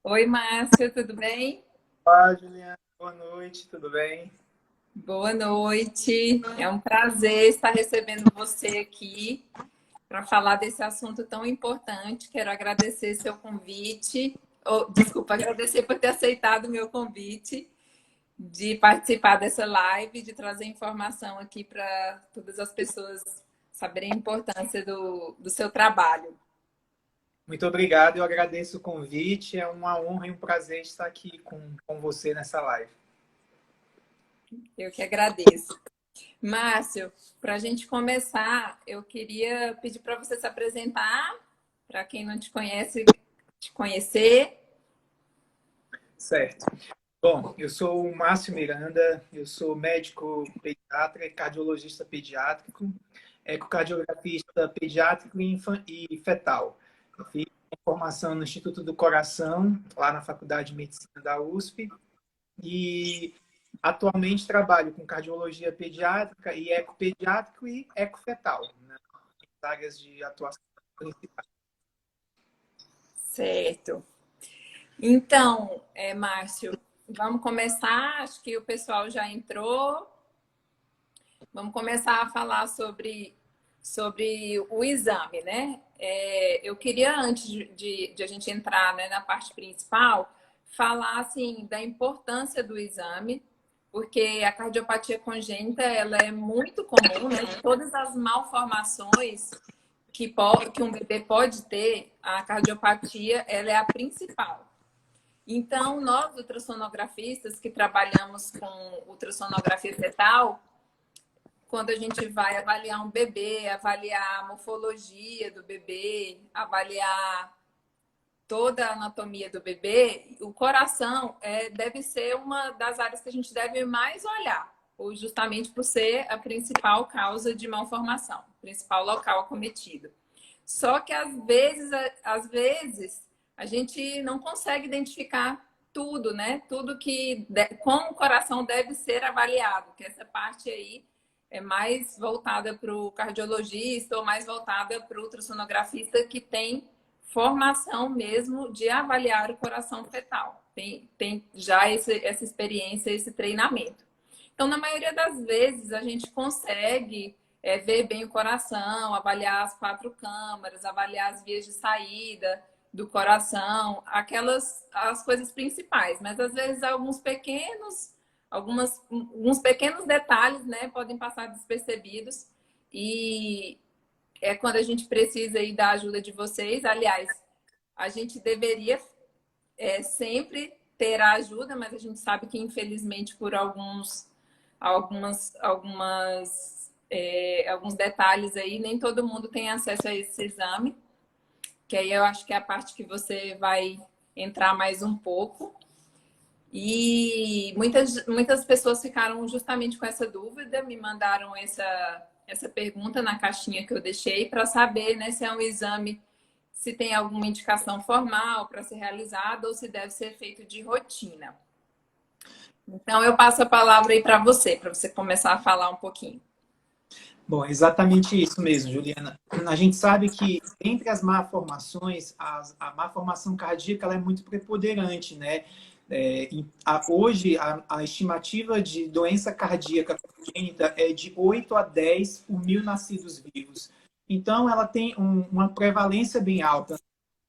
Oi, Márcia, tudo bem? Olá, Juliana. Boa noite, tudo bem? Boa noite. É um prazer estar recebendo você aqui para falar desse assunto tão importante. Quero agradecer seu convite. Desculpa, agradecer por ter aceitado o meu convite de participar dessa live, de trazer informação aqui para todas as pessoas saberem a importância do seu trabalho. Muito obrigado, eu agradeço o convite. É uma honra e um prazer estar aqui com você nessa live. Eu que agradeço. Márcio, para a gente começar, eu queria pedir para você se apresentar, para quem não te conhece, te conhecer. Certo. Bom, eu sou o Márcio Miranda, eu sou médico pediatra e cardiologista pediátrico, ecocardiografista pediátrico e fetal. Eu fiz formação no Instituto do Coração, lá na Faculdade de Medicina da USP, e atualmente trabalho com cardiologia pediátrica e ecopediátrico e ecofetal, né? As áreas de atuação principais. Certo. Então, Márcio, vamos começar. Acho que o pessoal já entrou. Vamos começar a falar sobre o exame, né? Eu queria, antes de a gente entrar, né, na parte principal, falar assim, da importância do exame, porque a cardiopatia congênita ela é muito comum, né? De todas as malformações que um bebê pode ter, a cardiopatia ela é a principal. Então, nós ultrassonografistas que trabalhamos com ultrassonografia fetal, quando a gente vai avaliar um bebê, avaliar a morfologia do bebê, avaliar toda a anatomia do bebê, o coração deve ser uma das áreas que a gente deve mais olhar, ou justamente por ser a principal causa de malformação, principal local acometido. Só que às vezes a gente não consegue identificar tudo, né? Tudo como o coração deve ser avaliado, que essa parte aí é mais voltada para o cardiologista ou mais voltada para o ultrassonografista que tem formação mesmo de avaliar o coração fetal. Tem já essa experiência, esse treinamento. Então, na maioria das vezes, a gente consegue ver bem o coração, avaliar as 4 câmaras, avaliar as vias de saída do coração, as coisas principais. Mas, às vezes, alguns pequenos detalhes, né, podem passar despercebidos e é quando a gente precisa aí da ajuda de vocês. Aliás, a gente deveria sempre ter a ajuda, mas a gente sabe que, infelizmente, por alguns detalhes aí, nem todo mundo tem acesso a esse exame, que aí eu acho que é a parte que você vai entrar mais um pouco. E muitas pessoas ficaram justamente com essa dúvida, me mandaram essa pergunta na caixinha que eu deixei para saber, né, se é um exame, se tem alguma indicação formal para ser realizado ou se deve ser feito de rotina. Então, eu passo a palavra aí para você começar a falar um pouquinho. Bom, exatamente isso mesmo, Juliana. A gente sabe que entre as malformações, a malformação cardíaca ela é muito preponderante, né? Hoje, a estimativa de doença cardíaca congênita é de 8 a 10 por mil nascidos vivos. Então, ela tem uma prevalência bem alta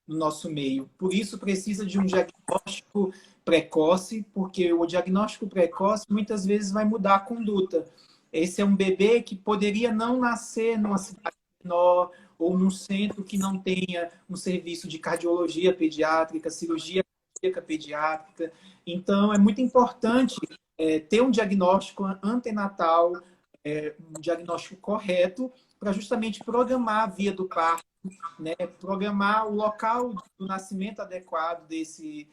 no nosso meio. Por isso, precisa de um diagnóstico precoce, porque o diagnóstico precoce muitas vezes vai mudar a conduta. Esse é um bebê que poderia não nascer numa cidade menor ou num centro que não tenha um serviço de cardiologia pediátrica, cirurgia cardíaca pediátrica. Então, é muito importante ter um diagnóstico antenatal, um diagnóstico correto, para justamente programar a via do parto, né, programar o local do nascimento adequado desse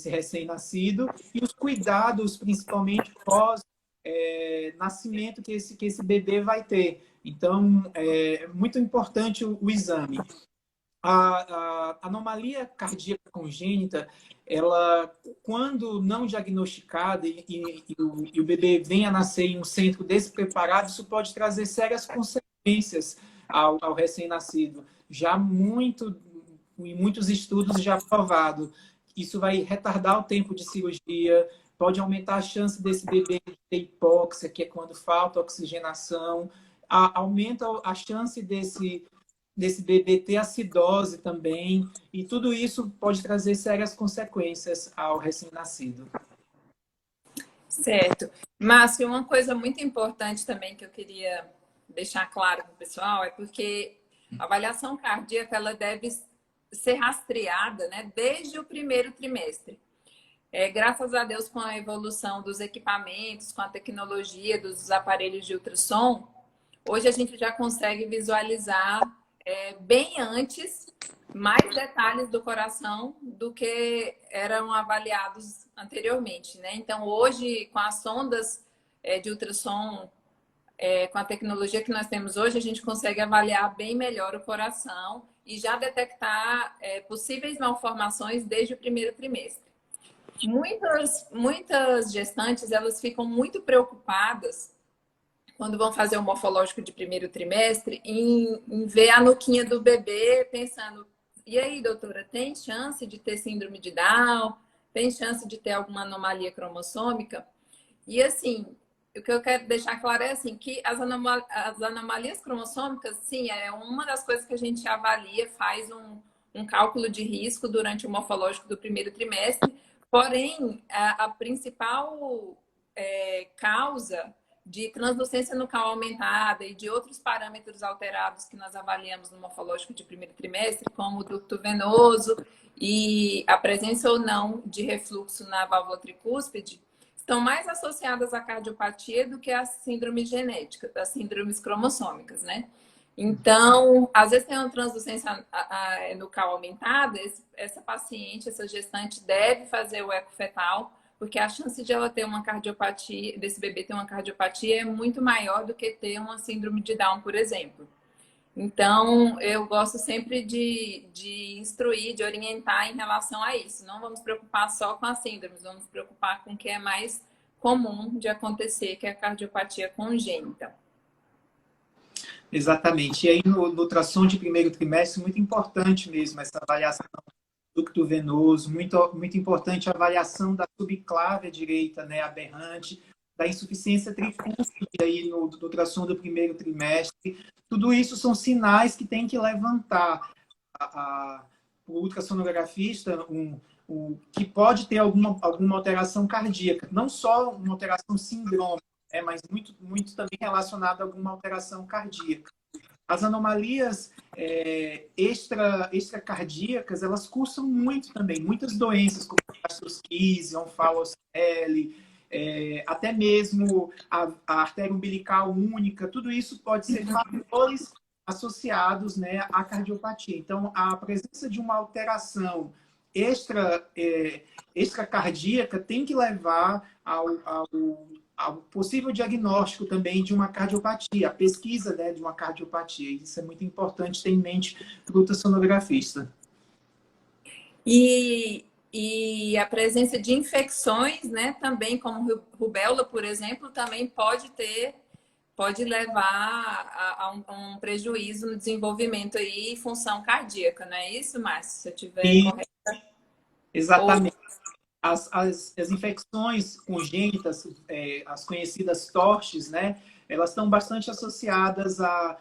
recém-nascido e os cuidados, principalmente pós nascimento que esse bebê vai ter. Então, é muito importante o exame. A anomalia cardíaca congênita, ela, quando não diagnosticada e o bebê vem a nascer em um centro despreparado, isso pode trazer sérias consequências ao recém-nascido. Já em muitos estudos já provado isso vai retardar o tempo de cirurgia, pode aumentar a chance desse bebê ter hipóxia, que é quando falta oxigenação, aumenta a chance desse bebê ter acidose também, e tudo isso pode trazer sérias consequências ao recém-nascido. Certo. Márcio, uma coisa muito importante também que eu queria deixar claro para o pessoal é porque a avaliação cardíaca ela deve ser rastreada, né, desde o primeiro trimestre. Graças a Deus, com a evolução dos equipamentos, com a tecnologia dos aparelhos de ultrassom, hoje a gente já consegue visualizar bem antes mais detalhes do coração do que eram avaliados anteriormente, né? Então, hoje, com as sondas de ultrassom, com a tecnologia que nós temos hoje, a gente consegue avaliar bem melhor o coração e já detectar possíveis malformações desde o primeiro trimestre. Muitas gestantes, elas ficam muito preocupadas quando vão fazer o morfológico de primeiro trimestre em ver a nuquinha do bebê pensando, e aí, doutora, tem chance de ter síndrome de Down? Tem chance de ter alguma anomalia cromossômica? E assim, o que eu quero deixar claro é assim, que as anomalias cromossômicas, sim, é uma das coisas que a gente avalia, faz um cálculo de risco durante o morfológico do primeiro trimestre. Porém, a principal causa de translucência nucal aumentada e de outros parâmetros alterados que nós avaliamos no morfológico de primeiro trimestre, como o ducto venoso e a presença ou não de refluxo na válvula tricúspide, estão mais associadas à cardiopatia do que à síndrome genética, das síndromes cromossômicas, né? Então, às vezes tem uma translucência nucal aumentada, essa paciente, essa gestante deve fazer o eco fetal, porque a chance de ela ter uma cardiopatia, desse bebê ter uma cardiopatia é muito maior do que ter uma síndrome de Down, por exemplo. Então, eu gosto sempre de instruir, de orientar em relação a isso. Não vamos preocupar só com as síndromes, vamos preocupar com o que é mais comum de acontecer, que é a cardiopatia congênita. Exatamente. E aí, no ultrassom de primeiro trimestre, muito importante mesmo essa avaliação do ducto venoso, muito importante a avaliação da subclávia direita, né, aberrante, da insuficiência tricúspide aí no ultrassom do primeiro trimestre. Tudo isso são sinais que tem que levantar o ultrassonografista que pode ter alguma alteração cardíaca, não só uma alteração sindrômica, mas muito também relacionado a alguma alteração cardíaca. As anomalias extracardíacas, elas cursam muito também. Muitas doenças, como gastrosquise, onfalocele, até mesmo a artéria umbilical única, tudo isso pode ser fatores associados, né, à cardiopatia. Então, a presença de uma alteração extracardíaca tem que levar ao possível diagnóstico também de uma cardiopatia, a pesquisa, né, de uma cardiopatia. Isso é muito importante ter em mente para o ultrassonografista. E a presença de infecções, né, também como rubéola, por exemplo, também pode levar a um prejuízo no desenvolvimento e função cardíaca, não é isso, Márcio? Se eu estiver correta. Exatamente. As infecções congênitas, as conhecidas TORCHs, né, elas estão bastante associadas a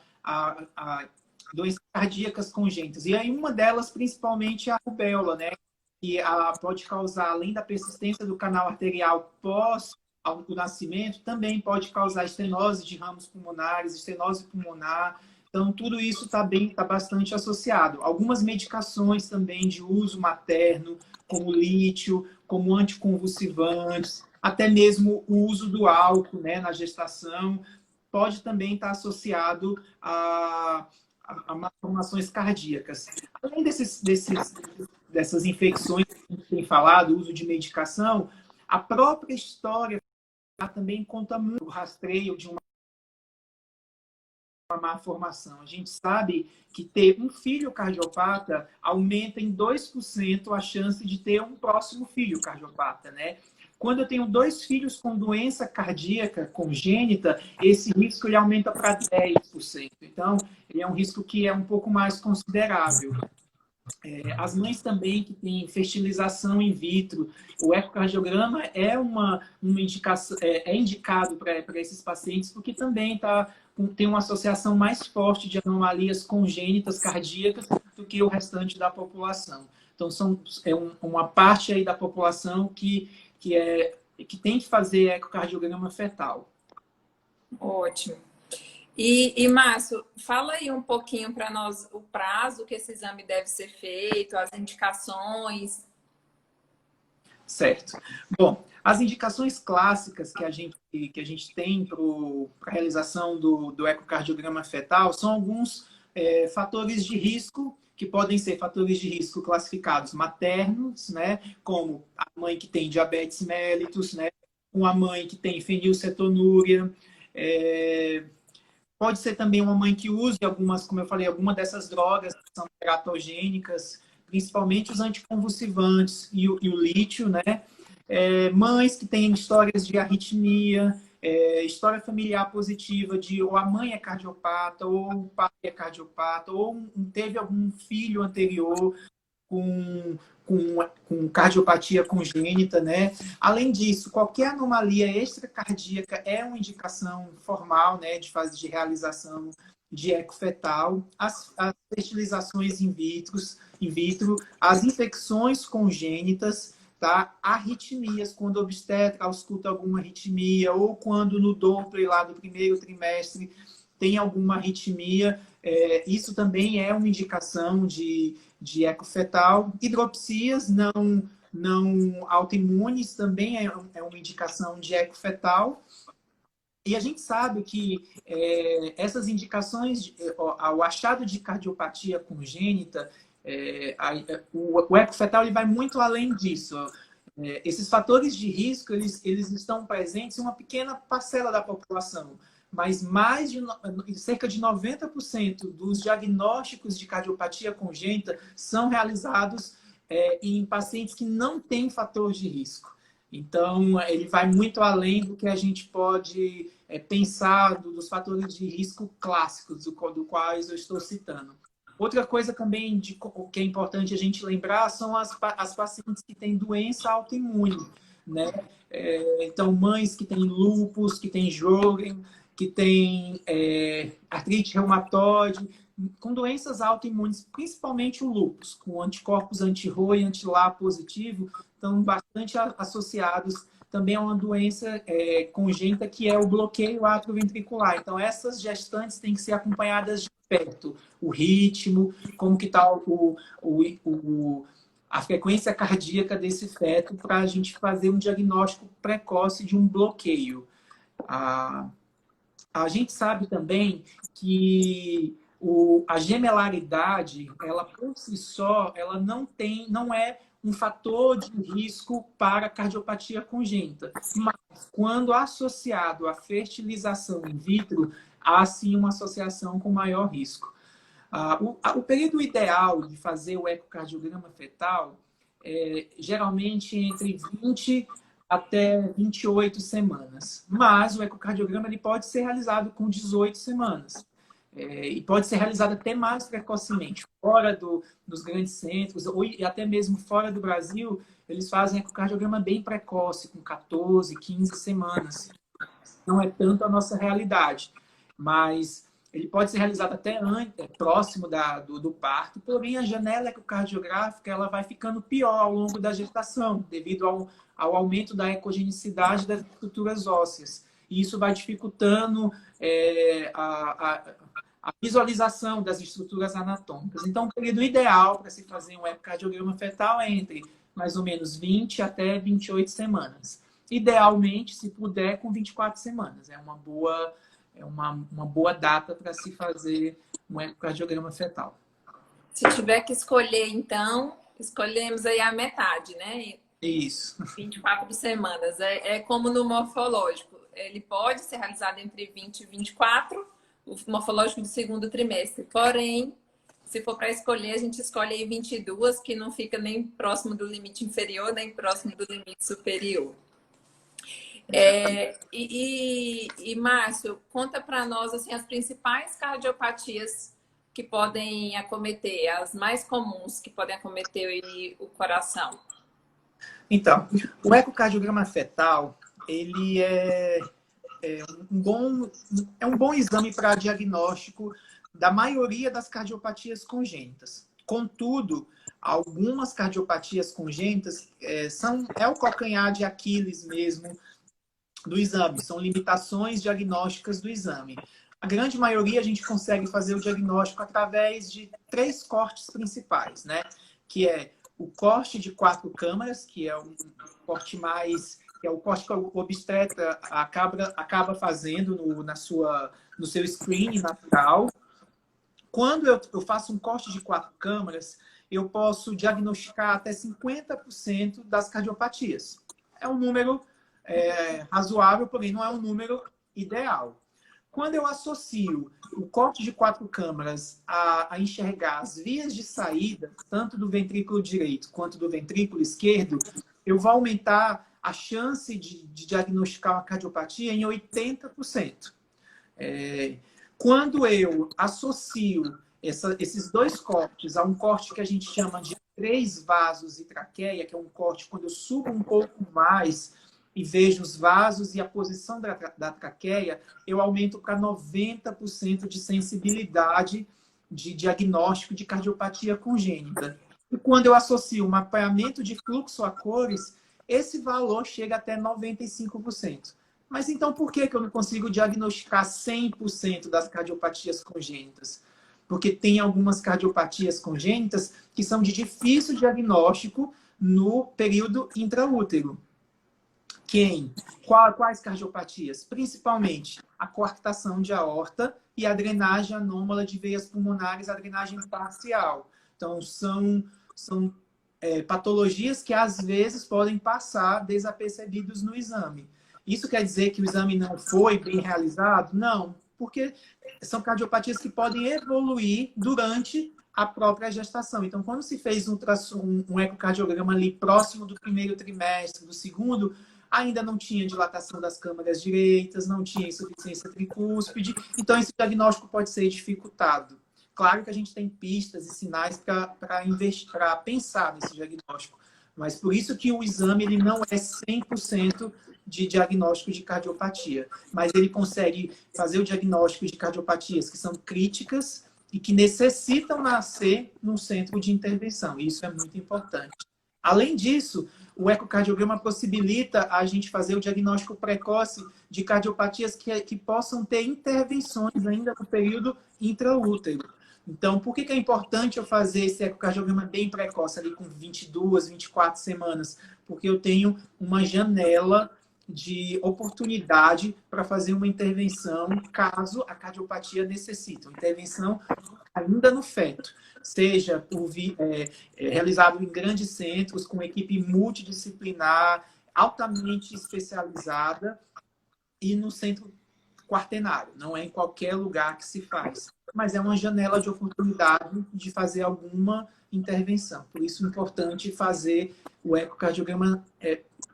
doenças cardíacas congênitas. E aí uma delas, principalmente, é a rubéola, né, que pode causar, além da persistência do canal arterial pós o nascimento, também pode causar estenose de ramos pulmonares, estenose pulmonar. Então, tudo isso está bastante associado. Algumas medicações também de uso materno, como lítio, como anticonvulsivantes, até mesmo o uso do álcool, né, na gestação, pode também estar associado a malformações cardíacas. Além dessas infecções que a gente tem falado, o uso de medicação, a própria história também conta muito o rastreio de uma má formação. A gente sabe que ter um filho cardiopata aumenta em 2% a chance de ter um próximo filho cardiopata, né? Quando eu tenho 2 filhos com doença cardíaca congênita, esse risco ele aumenta para 10%. Então, ele é um risco que é um pouco mais considerável. As mães também que têm fertilização in vitro, o ecocardiograma é uma indicação, é indicado para esses pacientes porque também tem uma associação mais forte de anomalias congênitas cardíacas do que o restante da população. Então, uma parte aí da população que tem que fazer ecocardiograma fetal. Ótimo. E Márcio, fala aí um pouquinho para nós o prazo que esse exame deve ser feito, as indicações. Certo. Bom, as indicações clássicas que a gente tem para a realização do ecocardiograma fetal são alguns fatores de risco, que podem ser fatores de risco classificados maternos, né, como a mãe que tem diabetes mellitus, né, uma mãe que tem fenilcetonúria, pode ser também uma mãe que use algumas, como eu falei, alguma dessas drogas que são teratogênicas, principalmente os anticonvulsivantes e o lítio, né? Mães que têm histórias de arritmia, história familiar positiva de ou a mãe é cardiopata, ou o pai é cardiopata, ou teve algum filho anterior com, com cardiopatia congênita, né? Além disso, qualquer anomalia extracardíaca é uma indicação formal, né, de realização de eco fetal, as fertilizações in vitro, as infecções congênitas, tá? Arritmias, quando o obstetra ausculta alguma arritmia, ou quando no Doppler lá do primeiro trimestre tem alguma arritmia, isso também é uma indicação de eco fetal. Hidropsias não autoimunes também é uma indicação de eco fetal. E a gente sabe que essas indicações, o achado de cardiopatia congênita, o eco fetal ele vai muito além disso. Esses fatores de risco, eles estão presentes em uma pequena parcela da população, mas cerca de 90% dos diagnósticos de cardiopatia congênita são realizados em pacientes que não têm fator de risco. Então, ele vai muito além do que a gente pode pensar dos fatores de risco clássicos, do quais eu estou citando. Outra coisa também que é importante a gente lembrar são as pacientes que têm doença autoimune, né? Então, mães que têm lúpus, que têm Sjögren, que têm artrite reumatoide, com doenças autoimunes, principalmente o lúpus, com anticorpos anti-RO e anti-LA positivo, estão bastante associados também a uma doença congênita que é o bloqueio atrioventricular. Então, essas gestantes têm que ser acompanhadas de perto. O ritmo, como que está a frequência cardíaca desse feto para a gente fazer um diagnóstico precoce de um bloqueio. A gente sabe também que a gemelaridade, ela por si só, ela não é um fator de risco para cardiopatia congênita. Mas quando associado à fertilização in vitro, há sim uma associação com maior risco. O período ideal de fazer o ecocardiograma fetal é geralmente entre 20 até 28 semanas. Mas o ecocardiograma ele pode ser realizado com 18 semanas. E pode ser realizado até mais precocemente. Fora dos grandes centros, ou até mesmo fora do Brasil, eles fazem ecocardiograma bem precoce, com 14, 15 semanas. Não é tanto a nossa realidade, mas ele pode ser realizado até próximo do parto, porém a janela ecocardiográfica ela vai ficando pior ao longo da gestação, devido ao aumento da ecogenicidade das estruturas ósseas. E isso vai dificultando a visualização das estruturas anatômicas. Então, o período ideal para se fazer um ecocardiograma fetal é entre mais ou menos 20 até 28 semanas. Idealmente, se puder, com 24 semanas. É uma boa data para se fazer um ecocardiograma fetal. Se tiver que escolher, então, escolhemos aí a metade, né? Isso. 24 semanas. É como no morfológico. Ele pode ser realizado entre 20 e 24, o morfológico do segundo trimestre. Porém, se for para escolher, a gente escolhe aí 22, que não fica nem próximo do limite inferior, nem próximo do limite superior. Márcio, conta para nós assim, as principais cardiopatias que podem acometer, as mais comuns que podem acometer o coração? Então, o ecocardiograma fetal, ele é um bom exame para diagnóstico da maioria das cardiopatias congênitas. Contudo, algumas cardiopatias congênitas é o calcanhar de Aquiles mesmo do exame, são limitações diagnósticas do exame. A grande maioria a gente consegue fazer o diagnóstico através de 3 cortes principais, né? Que é o corte de 4 câmaras, que é um corte mais, que é o corte que o obstetra acaba fazendo no seu screening natural. Quando eu faço um corte de 4 câmaras, eu posso diagnosticar até 50% das cardiopatias. É um número razoável, porém não é um número ideal. Quando eu associo o corte de 4 câmaras a enxergar as vias de saída, tanto do ventrículo direito quanto do ventrículo esquerdo, eu vou aumentar a chance de diagnosticar uma cardiopatia em 80%. Quando eu associo esses 2 cortes a um corte que a gente chama de 3 vasos e traqueia, que é um corte quando eu subo um pouco mais e vejo os vasos e a posição da traqueia, eu aumento para 90% de sensibilidade de diagnóstico de cardiopatia congênita. E quando eu associo um mapeamento de fluxo a cores, esse valor chega até 95%. Mas então por que eu não consigo diagnosticar 100% das cardiopatias congênitas? Porque tem algumas cardiopatias congênitas que são de difícil diagnóstico no período intraútero. Quais cardiopatias? Principalmente a coarctação de aorta e a drenagem anômala de veias pulmonares, a drenagem parcial. Então, são patologias que às vezes podem passar desapercebidos no exame. Isso quer dizer que o exame não foi bem realizado? Não, porque são cardiopatias que podem evoluir durante a própria gestação. Então, quando se fez um ecocardiograma ali próximo do primeiro trimestre, do segundo, ainda não tinha dilatação das câmaras direitas, não tinha insuficiência tricúspide, então esse diagnóstico pode ser dificultado. Claro que a gente tem pistas e sinais para pensar nesse diagnóstico, mas por isso que o exame ele não é 100% de diagnóstico de cardiopatia, mas ele consegue fazer o diagnóstico de cardiopatias que são críticas e que necessitam nascer num centro de intervenção. Isso é muito importante. Além disso, o ecocardiograma possibilita a gente fazer o diagnóstico precoce de cardiopatias que possam ter intervenções ainda no período intraútero. Então, por que é importante eu fazer esse ecocardiograma bem precoce, ali com 22, 24 semanas? Porque eu tenho uma janela de oportunidade para fazer uma intervenção caso a cardiopatia necessite. Uma intervenção ainda no feto, seja realizado em grandes centros, com equipe multidisciplinar, altamente especializada e no centro quaternário. Não é em qualquer lugar que se faz, mas é uma janela de oportunidade de fazer alguma intervenção. Por isso é importante fazer o ecocardiograma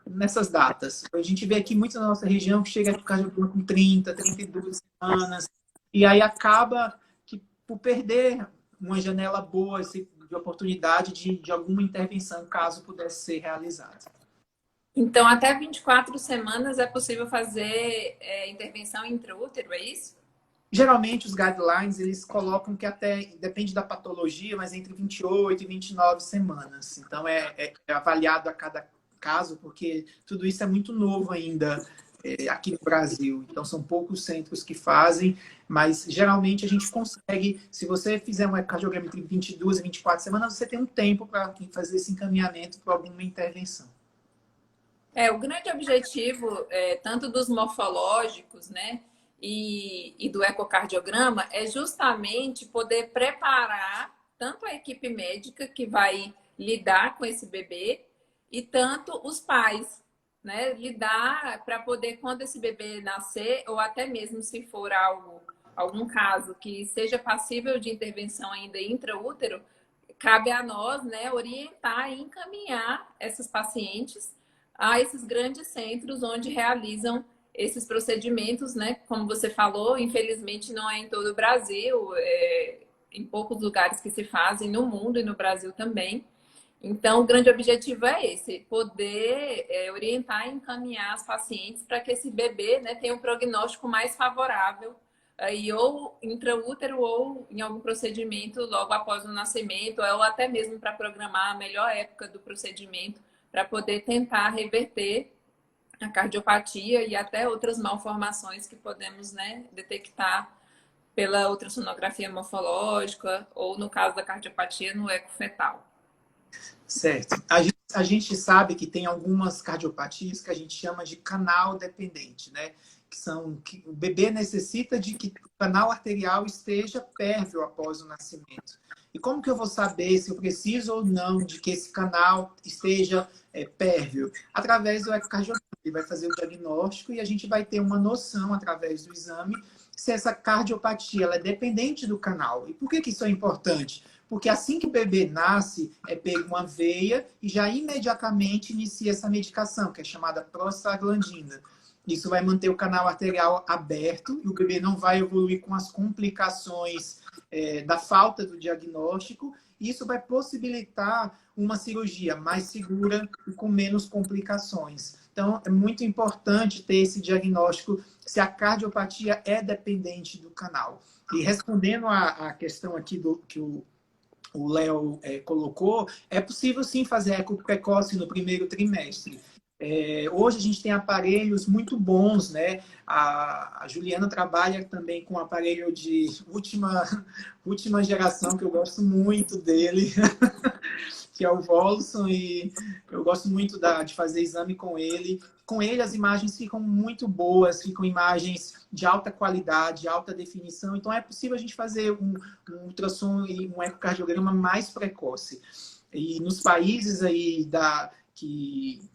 nessas datas. A gente vê aqui muito na nossa região que chega ecocardiograma com 30, 32 semanas, e aí acaba que por perder uma janela boa de oportunidade de alguma intervenção, caso pudesse ser realizada. Então, até 24 semanas é possível fazer intervenção intraútero, é isso? Geralmente, os guidelines, eles colocam que até, depende da patologia, mas entre 28 e 29 semanas. Então, é avaliado a cada caso, porque tudo isso é muito novo ainda aqui no Brasil. Então, são poucos centros que fazem, mas geralmente a gente consegue, se você fizer um ecocardiograma entre 22 e 24 semanas, você tem um tempo para fazer esse encaminhamento para alguma intervenção. O grande objetivo, tanto dos morfológicos, né, e do ecocardiograma, é justamente poder preparar tanto a equipe médica que vai lidar com esse bebê e tanto os pais, né, lidar para poder, quando esse bebê nascer, ou até mesmo se for algum caso que seja passível de intervenção ainda intraútero, cabe a nós, né, orientar e encaminhar essas pacientes a esses grandes centros onde realizam esses procedimentos, né? Como você falou, infelizmente não é em todo o Brasil. em poucos lugares que se fazem no mundo e no Brasil também. Então, o grande objetivo é esse, poder orientar e encaminhar as pacientes para que esse bebê, né, tenha um prognóstico mais favorável, aí, ou intraútero ou em algum procedimento logo após o nascimento, ou até mesmo para programar a melhor época do procedimento, para poder tentar reverter a cardiopatia e até outras malformações que podemos, né, detectar pela ultrassonografia morfológica ou, no caso da cardiopatia, no eco fetal. Certo. A gente sabe que tem algumas cardiopatias que a gente chama de canal dependente, né? Que o bebê necessita de que o canal arterial esteja pérvio após o nascimento. E como que eu vou saber se eu preciso ou não de que esse canal esteja pérvio? Através do ecocardiograma. Ele vai fazer o diagnóstico e a gente vai ter uma noção, através do exame, se essa cardiopatia ela é dependente do canal. E por que isso é importante? Porque assim que o bebê nasce, é pego uma veia e já imediatamente inicia essa medicação, que é chamada prostaglandina. Isso vai manter o canal arterial aberto e o bebê não vai evoluir com as complicações da falta do diagnóstico. Isso vai possibilitar uma cirurgia mais segura e com menos complicações. Então, é muito importante ter esse diagnóstico se a cardiopatia é dependente do canal. E respondendo à questão aqui que o Léo colocou, é possível sim fazer eco precoce no primeiro trimestre. Hoje a gente tem aparelhos muito bons, né? A Juliana trabalha também com um aparelho de última geração, que eu gosto muito dele, que é o Volson, e eu gosto muito de fazer exame com ele. Com ele, as imagens ficam muito boas, ficam imagens de alta qualidade, alta definição. Então, é possível a gente fazer um ultrassom e um ecocardiograma mais precoce. E nos países aí que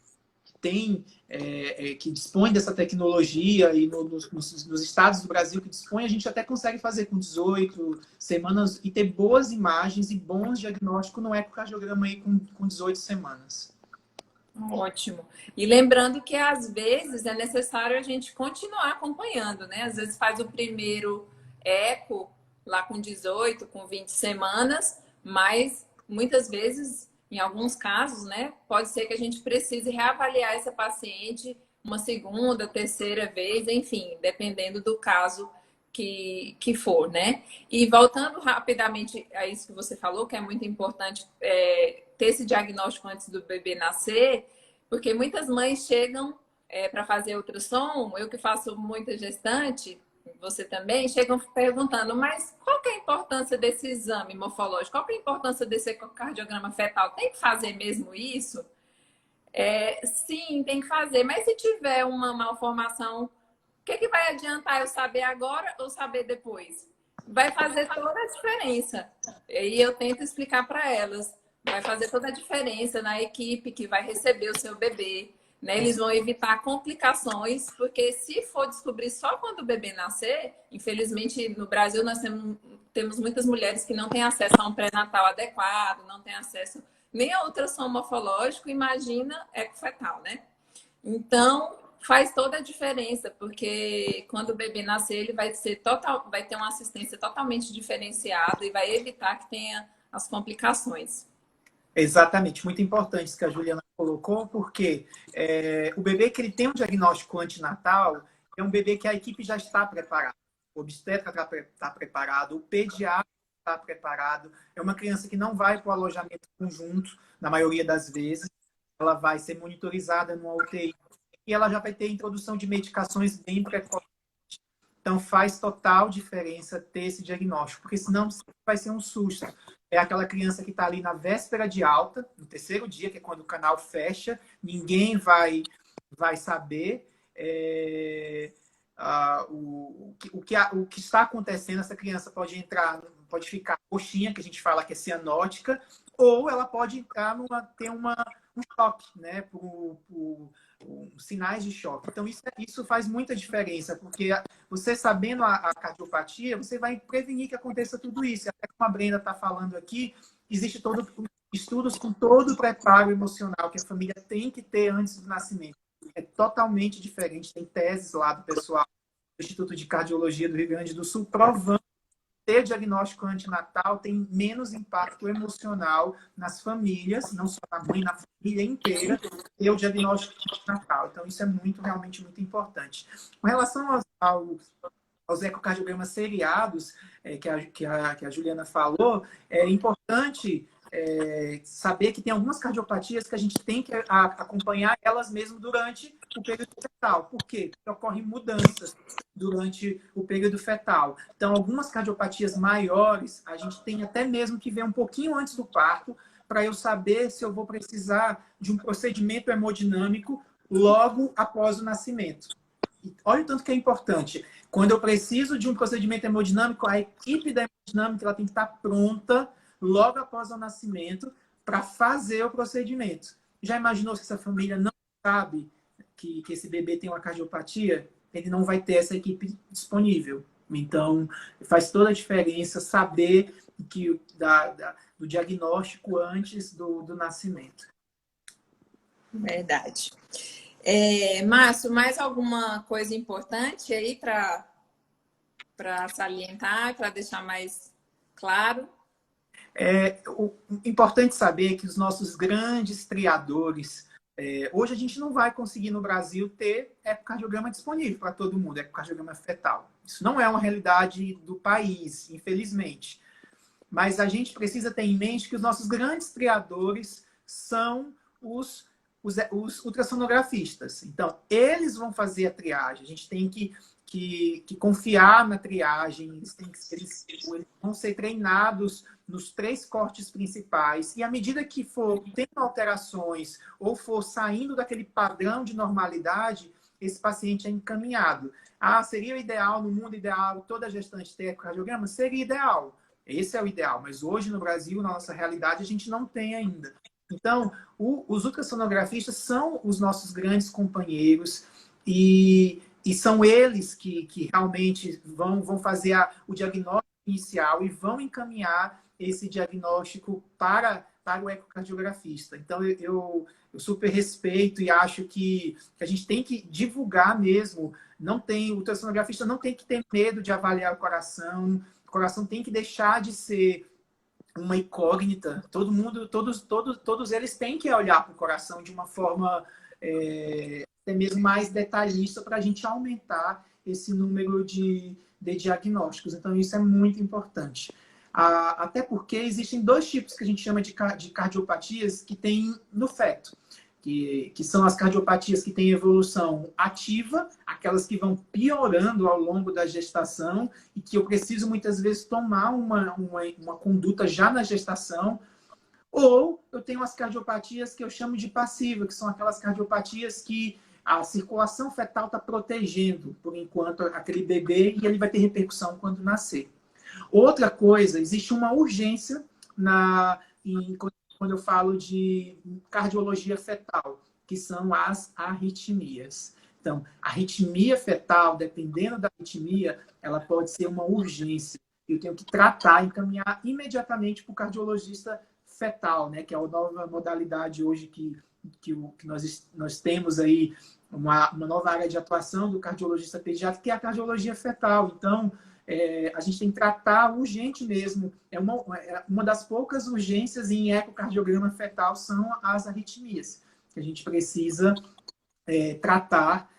dispõe dessa tecnologia e nos estados do Brasil que dispõe, a gente até consegue fazer com 18 semanas e ter boas imagens e bons diagnósticos no ecocardiograma aí com 18 semanas. Ótimo. E lembrando que às vezes é necessário a gente continuar acompanhando, né? Às vezes faz o primeiro eco lá com 18, com 20 semanas, mas muitas vezes, em alguns casos, né, pode ser que a gente precise reavaliar essa paciente uma segunda, terceira vez, enfim, dependendo do caso que for, né? E voltando rapidamente a isso que você falou, que é muito importante ter esse diagnóstico antes do bebê nascer, porque muitas mães chegam para fazer ultrassom, eu que faço muita gestante, você também, chegam perguntando, mas qual que é a importância desse exame morfológico? Qual que é a importância desse ecocardiograma fetal? Tem que fazer mesmo isso? Sim, tem que fazer, mas se tiver uma malformação, o que vai adiantar eu saber agora ou saber depois? Vai fazer toda a diferença. E eu tento explicar para elas. Vai fazer toda a diferença na equipe que vai receber o seu bebê. Né? Eles vão evitar complicações, porque se for descobrir só quando o bebê nascer, infelizmente no Brasil nós temos muitas mulheres que não têm acesso a um pré-natal adequado, não têm acesso nem a ultrassom morfológico, imagina ecofetal, né? Então, faz toda a diferença, porque quando o bebê nascer, ele vai ter uma assistência totalmente diferenciada e vai evitar que tenha as complicações. Exatamente, muito importante isso que a Juliana colocou, porque o bebê que ele tem um diagnóstico antinatal é um bebê que a equipe já está preparada. O obstetra está preparado, o pediatra está preparado. É uma criança que não vai para o alojamento conjunto, na maioria das vezes. Ela vai ser monitorizada numa UTI e ela já vai ter introdução de medicações bem precoce. Então, faz total diferença ter esse diagnóstico, porque senão vai ser um susto. É aquela criança que está ali na véspera de alta, no terceiro dia, que é quando o canal fecha, ninguém vai saber o que está acontecendo. Essa criança pode ficar coxinha, que a gente fala que é cianótica, ou ela pode entrar ter um choque, né, por sinais de choque. Então, isso faz muita diferença, porque você sabendo a cardiopatia, você vai prevenir que aconteça tudo isso. Até como a Brenda está falando aqui, existe estudos com todo o preparo emocional que a família tem que ter antes do nascimento. É totalmente diferente. Tem teses lá do pessoal do Instituto de Cardiologia do Rio Grande do Sul provando ter diagnóstico antenatal tem menos impacto emocional nas famílias, não só na mãe, na família inteira, ter o diagnóstico antenatal. Então, isso é realmente muito importante. Com relação aos ecocardiogramas seriados, que a Juliana falou, é importante saber que tem algumas cardiopatias que a gente tem que acompanhar elas mesmo durante o período fetal. Por quê? Porque ocorrem mudanças durante o período fetal. Então, algumas cardiopatias maiores, a gente tem até mesmo que ver um pouquinho antes do parto, para eu saber se eu vou precisar de um procedimento hemodinâmico logo após o nascimento. E olha o tanto que é importante. Quando eu preciso de um procedimento hemodinâmico, a equipe da hemodinâmica ela tem que estar pronta logo após o nascimento para fazer o procedimento. Já imaginou se essa família não sabe que esse bebê tem uma cardiopatia? Ele não vai ter essa equipe disponível. Então, faz toda a diferença saber do diagnóstico antes do nascimento. Verdade. Márcio, mais alguma coisa importante aí para salientar, para deixar mais claro? O importante saber é que os nossos grandes triadores, hoje a gente não vai conseguir no Brasil ter ecocardiograma disponível para todo mundo, ecocardiograma fetal. Isso não é uma realidade do país, infelizmente. Mas a gente precisa ter em mente que os nossos grandes triadores são os ultrassonografistas. Então, eles vão fazer a triagem. A gente tem que confiar na triagem. Eles vão ser treinados nos 3 cortes principais. E à medida que for tendo alterações ou for saindo daquele padrão de normalidade, esse paciente é encaminhado. Seria o ideal, no mundo ideal, toda gestante ter ecocardiograma? Seria ideal. Esse é o ideal. Mas hoje, no Brasil, na nossa realidade, a gente não tem ainda. Então, os ultrassonografistas são os nossos grandes companheiros e são eles que realmente vão fazer o diagnóstico inicial e vão encaminhar esse diagnóstico para o ecocardiografista. Então, eu super respeito e acho que a gente tem que divulgar mesmo. O ultrassonografista não tem que ter medo de avaliar o coração tem que deixar de ser uma incógnita. Todos eles têm que olhar para o coração de uma forma até mesmo mais detalhista para a gente aumentar esse número de diagnósticos. Então, isso é muito importante. Até porque existem 2 tipos que a gente chama de cardiopatias que tem no feto, que são as cardiopatias que têm evolução ativa, aquelas que vão piorando ao longo da gestação e que eu preciso muitas vezes tomar uma conduta já na gestação. Ou eu tenho as cardiopatias que eu chamo de passiva, que são aquelas cardiopatias que a circulação fetal está protegendo, por enquanto, aquele bebê e ele vai ter repercussão quando nascer. Outra coisa, existe uma urgência quando eu falo de cardiologia fetal, que são as arritmias. Então, a arritmia fetal, dependendo da arritmia, ela pode ser uma urgência. Eu tenho que tratar, encaminhar imediatamente para o cardiologista fetal, né? Que é a nova modalidade hoje que nós temos aí, uma nova área de atuação do cardiologista pediátrico, que é a cardiologia fetal. Então, a gente tem que tratar urgente mesmo. Uma das poucas urgências em ecocardiograma fetal são as arritmias, que a gente precisa tratar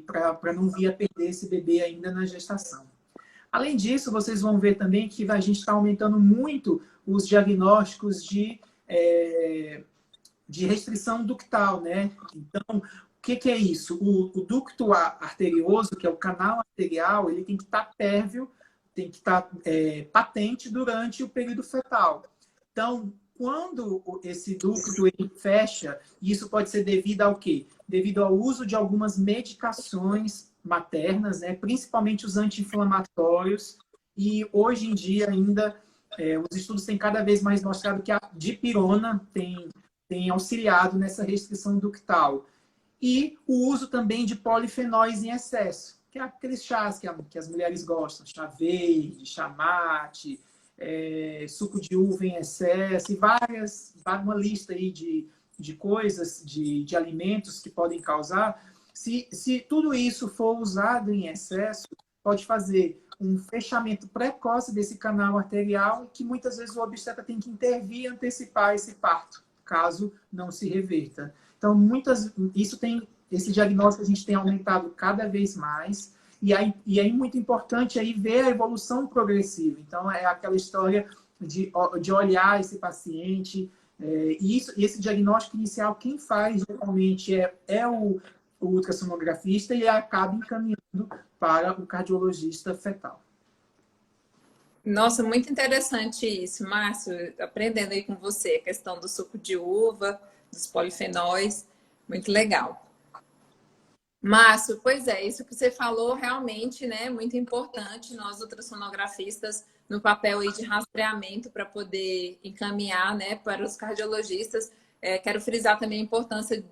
para não vir a perder esse bebê ainda na gestação. Além disso, vocês vão ver também que a gente está aumentando muito os diagnósticos de restrição ductal, né? Então, o que é isso? O ducto arterioso, que é o canal arterial, ele tem que estar pérvio, tem que estar patente durante o período fetal. Então, quando esse ducto ele fecha, isso pode ser devido ao quê? Devido ao uso de algumas medicações maternas, né? Principalmente os anti-inflamatórios, e hoje em dia ainda os estudos têm cada vez mais mostrado que a dipirona tem auxiliado nessa restrição ductal. E o uso também de polifenóis em excesso, que é aqueles chás que as mulheres gostam, chá verde, chá mate, suco de uva em excesso, e uma lista aí de coisas, de alimentos que podem causar. Se tudo isso for usado em excesso, pode fazer um fechamento precoce desse canal arterial, que muitas vezes o obstetra tem que intervir e antecipar esse parto, caso não se reverta. Então, esse diagnóstico a gente tem aumentado cada vez mais, e aí muito importante aí ver a evolução progressiva. Então, é aquela história de olhar esse paciente, e esse diagnóstico inicial, quem faz geralmente é o ultrassonografista, e acaba encaminhando para o cardiologista fetal. Nossa, muito interessante isso, Márcio, aprendendo aí com você a questão do suco de uva, dos polifenóis, muito legal. Márcio, pois é, isso que você falou realmente, né, muito importante, nós ultrassonografistas no papel aí de rastreamento para poder encaminhar, né, para os cardiologistas. Quero frisar também a importância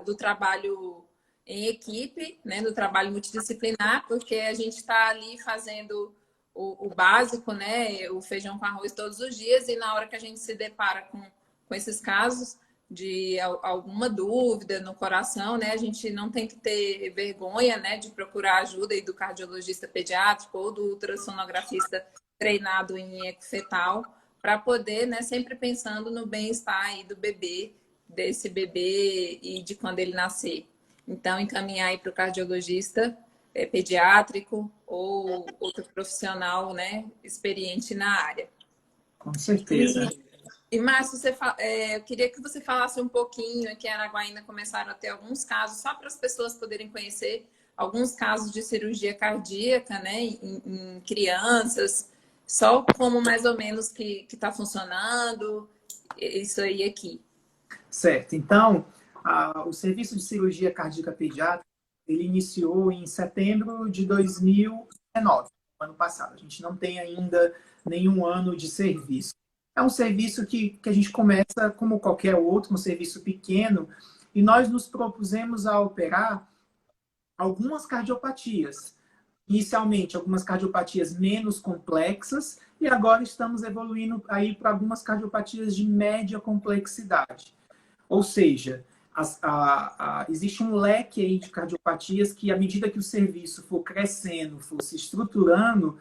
do trabalho em equipe, né, do trabalho multidisciplinar, porque a gente está ali fazendo o básico, né, o feijão com arroz todos os dias, e na hora que a gente se depara com esses casos de alguma dúvida no coração, né, a gente não tem que ter vergonha, né, de procurar ajuda aí do cardiologista pediátrico ou do ultrassonografista treinado em eco fetal, para poder, né, sempre pensando no bem-estar aí do bebê, desse bebê e de quando ele nascer. Então, encaminhar aí para o cardiologista pediátrico ou outro profissional, né, experiente na área. Com certeza. E Márcio, eu queria que você falasse um pouquinho, aqui em Araguaína começaram a ter alguns casos, só para as pessoas poderem conhecer, alguns casos de cirurgia cardíaca, né, em crianças, só como mais ou menos que está funcionando, isso aí aqui. Certo. Então, o Serviço de Cirurgia Cardíaca Pediátrica, ele iniciou em setembro de 2019, ano passado. A gente não tem ainda nenhum ano de serviço. É um serviço que a gente começa como qualquer outro, um serviço pequeno, e nós nos propusemos a operar algumas cardiopatias. Inicialmente, algumas cardiopatias menos complexas, e agora estamos evoluindo aí para algumas cardiopatias de média complexidade. Ou seja, existe um leque aí de cardiopatias que, à medida que o serviço for crescendo, for se estruturando,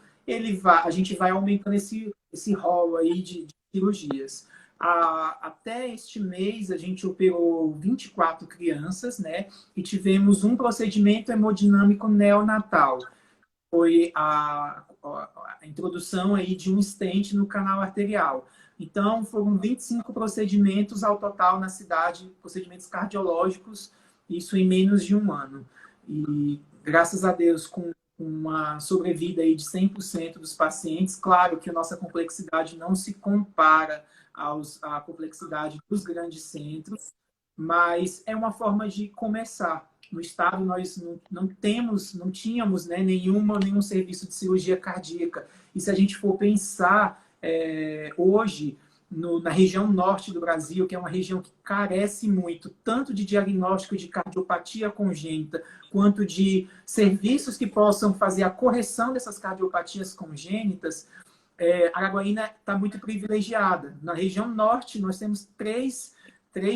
a gente vai aumentando esse rol aí de cirurgias. Até este mês, a gente operou 24 crianças, né? E tivemos um procedimento hemodinâmico neonatal. Foi a introdução aí de um stent no canal arterial. Então, foram 25 procedimentos ao total na cidade, procedimentos cardiológicos, isso em menos de um ano. E, graças a Deus, com uma sobrevida aí de 100% dos pacientes, claro que a nossa complexidade não se compara à complexidade dos grandes centros, mas é uma forma de começar. No estado, nós não tínhamos, né, nenhum serviço de cirurgia cardíaca. E se a gente for pensar hoje, na região norte do Brasil, que é uma região que carece muito, tanto de diagnóstico de cardiopatia congênita, quanto de serviços que possam fazer a correção dessas cardiopatias congênitas, Araguaína está muito privilegiada. Na região norte, nós temos três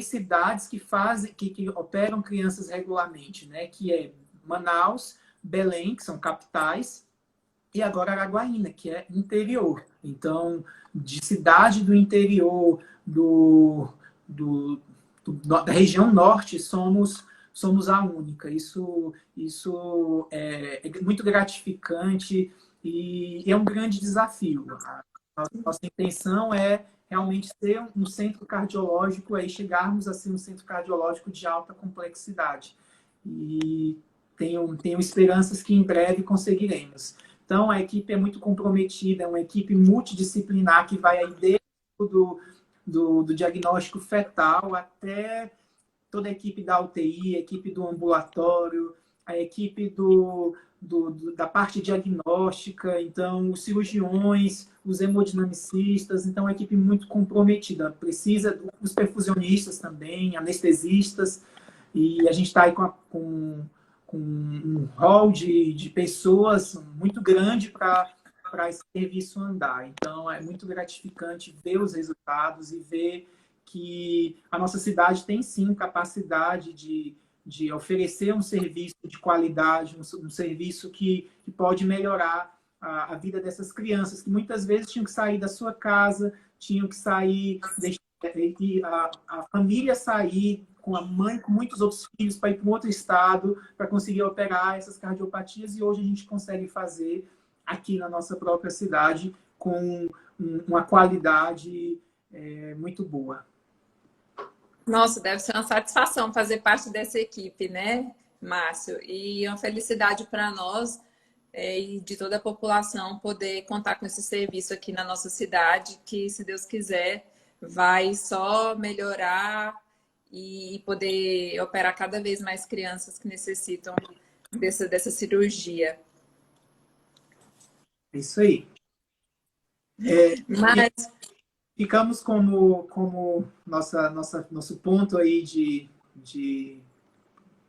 cidades que operam crianças regularmente, né? Que é Manaus, Belém, que são capitais, e agora Araguaína, que é interior. Então, de cidade do interior da região norte, somos a única. Isso é muito gratificante e é um grande desafio. Nossa intenção é realmente ser um centro cardiológico, aí chegarmos a ser um centro cardiológico de alta complexidade. E tenho esperanças que em breve conseguiremos. Então, a equipe é muito comprometida, é uma equipe multidisciplinar que vai aí desde do diagnóstico fetal até toda a equipe da UTI, a equipe do ambulatório, a equipe da parte diagnóstica, então os cirurgiões, os hemodinamicistas, então é uma equipe muito comprometida. Precisa dos perfusionistas também, anestesistas, e a gente está aí com um hall de pessoas muito grande para esse serviço andar. Então, é muito gratificante ver os resultados e ver que a nossa cidade tem, sim, capacidade de oferecer um serviço de qualidade, um serviço que pode melhorar a vida dessas crianças, que muitas vezes tinham que sair da sua casa, tinham que sair, deixar a família sair com a mãe, com muitos outros filhos, para ir para um outro estado, para conseguir operar essas cardiopatias, e hoje a gente consegue fazer aqui na nossa própria cidade com uma qualidade muito boa. Nossa, deve ser uma satisfação fazer parte dessa equipe, né, Márcio? E uma felicidade para nós e de toda a população poder contar com esse serviço aqui na nossa cidade, que, se Deus quiser, vai só melhorar e poder operar cada vez mais crianças que necessitam dessa cirurgia. É isso aí. Mas Ficamos como nosso ponto aí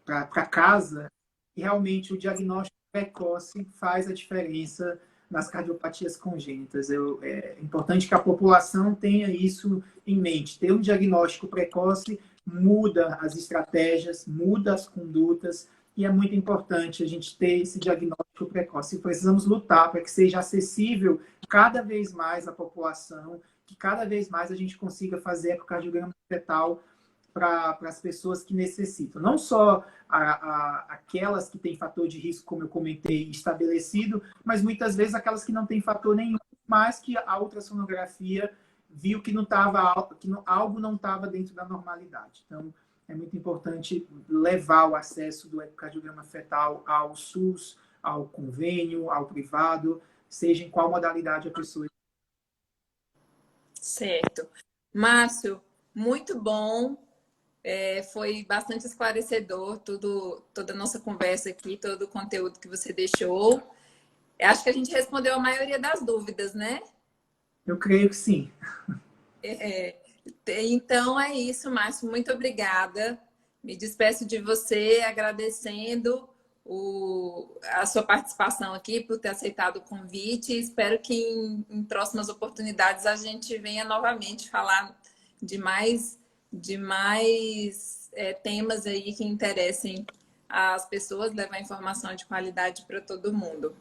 para casa, e realmente o diagnóstico precoce faz a diferença nas cardiopatias congênitas. É importante que a população tenha isso em mente. Ter um diagnóstico precoce muda as estratégias, muda as condutas, e é muito importante a gente ter esse diagnóstico precoce. E precisamos lutar para que seja acessível cada vez mais à população, que cada vez mais a gente consiga fazer ecocardiograma fetal para as pessoas que necessitam. Não só aquelas que têm fator de risco, como eu comentei, estabelecido, mas muitas vezes aquelas que não têm fator nenhum, mas que a ultrassonografia viu que algo não estava dentro da normalidade. Então, é muito importante levar o acesso do ecocardiograma fetal ao SUS, ao convênio, ao privado, seja em qual modalidade a pessoa. certo. Márcio, muito bom. Foi bastante esclarecedor toda a nossa conversa aqui, todo o conteúdo que você deixou. Acho que a gente respondeu a maioria das dúvidas, né? Eu creio que sim. Então é isso, Márcio. Muito obrigada. Me despeço de você agradecendo a sua participação aqui, por ter aceitado o convite. Espero que em próximas oportunidades a gente venha novamente falar de mais temas aí que interessem as pessoas, levar informação de qualidade para todo mundo.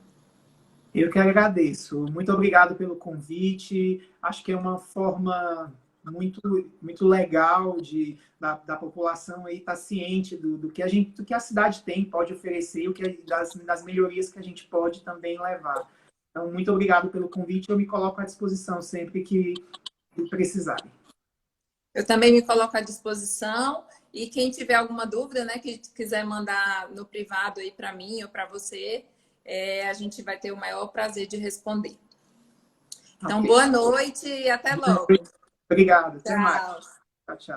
Eu que agradeço. Muito obrigado pelo convite. Acho que é uma forma muito legal da população aí estar ciente do que a cidade pode oferecer e das melhorias que a gente pode também levar. Então, muito obrigado pelo convite. Eu me coloco à disposição sempre que precisarem. Eu também me coloco à disposição, e quem tiver alguma dúvida, né, que quiser mandar no privado aí para mim ou para você, a gente vai ter o maior prazer de responder. Então, Okay. boa noite e até logo. Obrigado. Até mais. Tchau. Tchau, tchau.